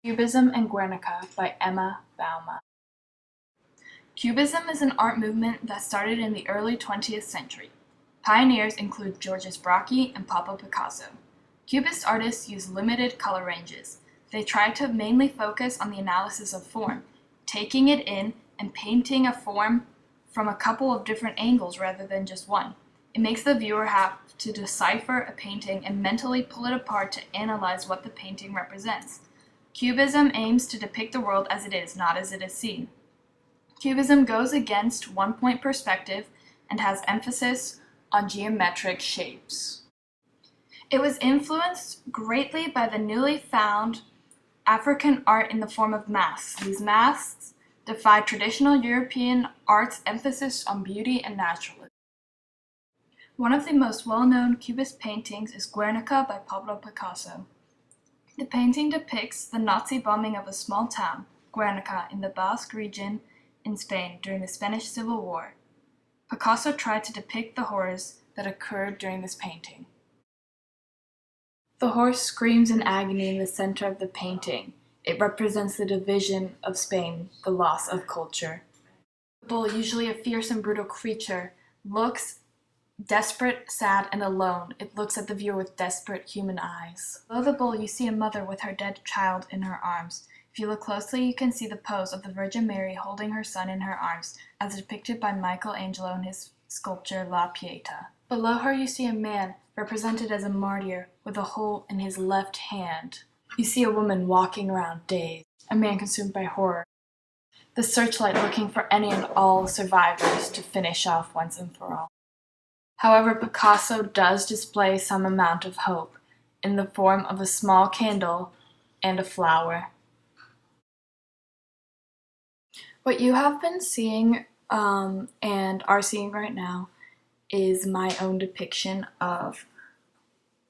Cubism and Guernica by EmmaBouma. Cubism is an art movement that started in the early 20th century. Pioneers include Georges Braque and Pablo Picasso. Cubist artists use limited color ranges. They try to mainly focus on the analysis of form, taking it in and painting a form from a couple of different angles rather than just one. It makes the viewer have to decipher a painting and mentally pull it apart to analyze what the painting represents. Cubism aims to depict the world as it is, not as it is seen. Cubism goes against one-point perspective and has emphasis on geometric shapes. It was influenced greatly by the newly found African art in the form of masks. These masks defy traditional European art's emphasis on beauty and naturalism. One of the most well-known Cubist paintings is Guernica by Pablo Picasso. The painting depicts the Nazi bombing of a small town, Guernica, in the Basque region in Spain during the Spanish Civil War. Picasso tried to depict the horrors that occurred during this painting. The horse screams in agony in the center of the painting. It represents the division of Spain, the loss of culture. The bull, usually a fierce and brutal creature, looks desperate, sad, and alone. It looks at the viewer with desperate human eyes. Below the bull, you see a mother with her dead child in her arms. If you look closely, you can see the pose of the Virgin Mary holding her son in her arms, as depicted by Michelangelo in his sculpture La Pieta. Below her, you see a man, represented as a martyr, with a hole in his left hand. You see a woman walking around dazed, a man consumed by horror. The searchlight looking for any and all survivors to finish off once and for all. However, Picasso does display some amount of hope in the form of a small candle and a flower. What you have been seeing and are seeing right now is my own depiction of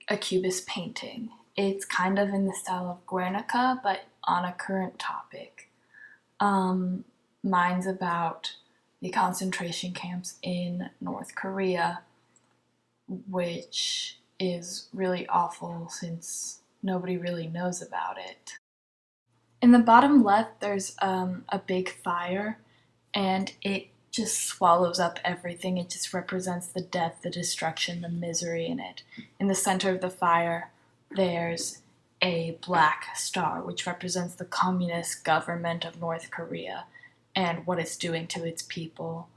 a Cubist painting. It's kind of in the style of Guernica, but on a current topic. Mine's about the concentration camps in North Korea, which is really awful since nobody really knows about it. In the bottom left, there's a big fire, and it just swallows up everything. It just represents the death, the destruction, the misery in it. In the center of the fire, there's a black star, which represents the communist government of North Korea and what it's doing to its people.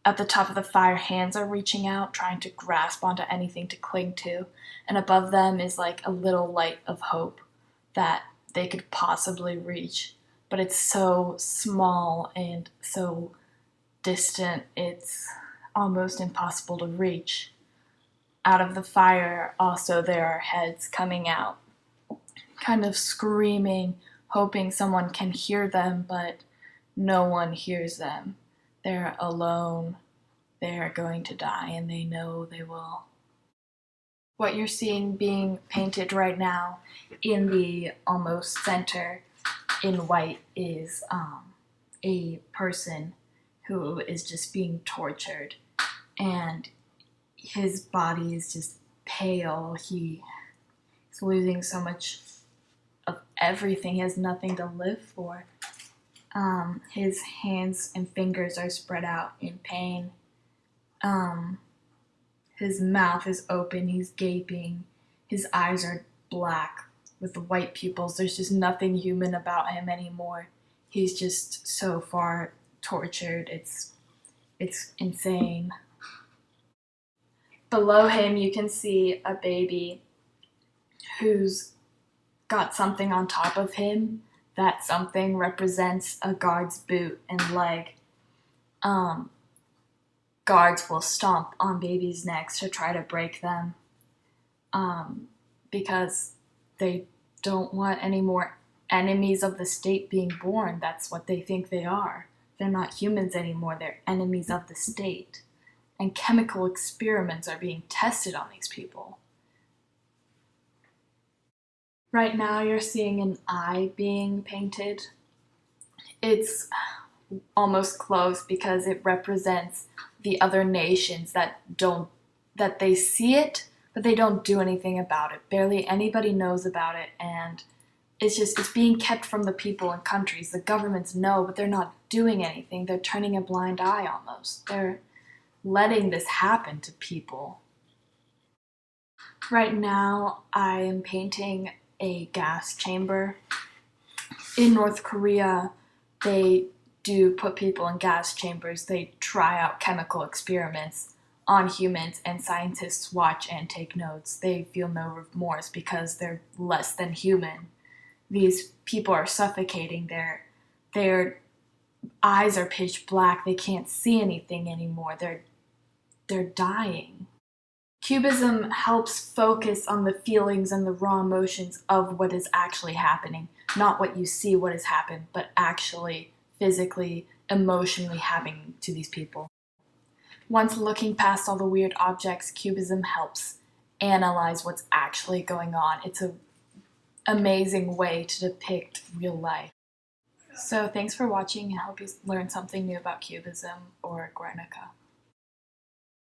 At the top of the fire, hands are reaching out, trying to grasp onto anything to cling to, and above them is like a little light of hope that they could possibly reach. But it's so small and so distant, it's almost impossible to reach. Out of the fire, also, there are heads coming out, kind of screaming, hoping someone can hear them, but no one hears them. They're alone, they're going to die, and they know they will. What you're seeing being painted right now in the almost center in white is a person who is just being tortured, and his body is just pale. He's losing so much of everything. He has nothing to live for. His hands and fingers are spread out in pain. His mouth is open, he's gaping. His eyes are black with white pupils. There's just nothing human about him anymore. He's just so far tortured. It's insane. Below him, you can see a baby who's got something on top of him. That something represents a guard's boot and leg. Guards will stomp on babies' necks to try to break them because they don't want any more enemies of the state being born. That's what they think they are. They're not humans anymore. They're enemies of the state. And chemical experiments are being tested on these people. Right now you're seeing an eye being painted. It's almost close because it represents the other nations that they see it, but they don't do anything about it. Barely anybody knows about it, and it's being kept from the people and countries. The governments know, but they're not doing anything. They're turning a blind eye almost. They're letting this happen to people. Right now, I am painting a gas chamber. In North Korea, they do put people in gas chambers. They try out chemical experiments on humans, and scientists watch and take notes. They feel no remorse because they're less than human. These people are suffocating. Their eyes are pitch black. They can't see anything anymore. They're dying. Cubism helps focus on the feelings and the raw emotions of what is actually happening, not what you see what has happened, but actually physically, emotionally happening to these people. Once looking past all the weird objects, Cubism helps analyze what's actually going on. It's an amazing way to depict real life. So thanks for watching, and I hope you learned something new about Cubism or Guernica.